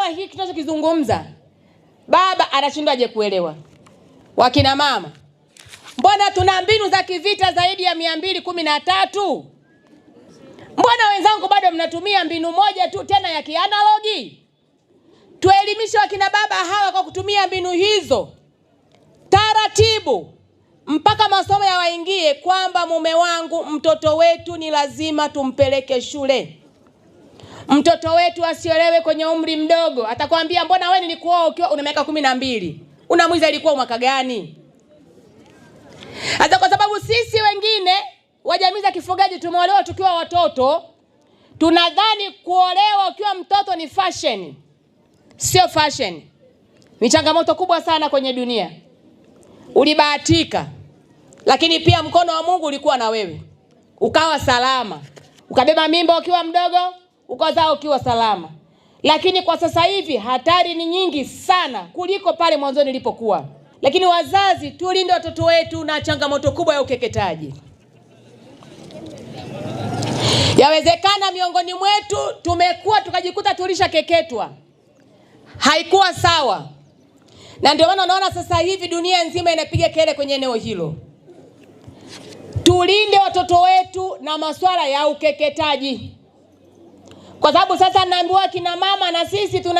kuelewa hiki tunachokizungumza, baba anashindwaje kuelewa? Wakina mama, mbona tuna mbinu za kivita zaidi ya 213? Mbona wenzangu bado mnatumia mbinu moja tu, tena ya kianalogi? Tuelimishe wakina baba hawa kwa kutumia mbinu hizo taratibu mpaka masomo yawaingie, kwamba mume wangu, mtoto wetu ni lazima tumpeleke shule. Mtoto wetu asiolewe kwenye umri mdogo. Atakwambia mbona wewe nilikuoa ukiwa una miaka 12? Unamuiza ilikuwa mwaka gani? Hata kwa sababu sisi wengine wa jamii za kifugaji tumeolewa tukiwa watoto, tunadhani kuolewa ukiwa mtoto ni fashion. Sio fashion. Ni changamoto kubwa sana kwenye dunia. Ulibahatika, lakini pia mkono wa Mungu ulikuwa na wewe. Ukawa salama. Ukabeba mimba ukiwa mdogo, ukazaa ukiwa salama. Lakini kwa sasa hivi hatari ni nyingi sana kuliko pale mwanzo nilipokuwa. Lakini wazazi, tulinde watoto wetu na changamoto kubwa ya ukeketaji. Yawezekana miongoni mwetu tumekuwa tukajikuta tulishakeketwa. Haikuwa sawa. Na ndio maana unaona sasa hivi dunia nzima inapiga kelele kwenye eneo hilo. Tulinde watoto wetu na masuala ya ukeketaji. Kwa sababu sasa naambiwa kina mama na sisi tuna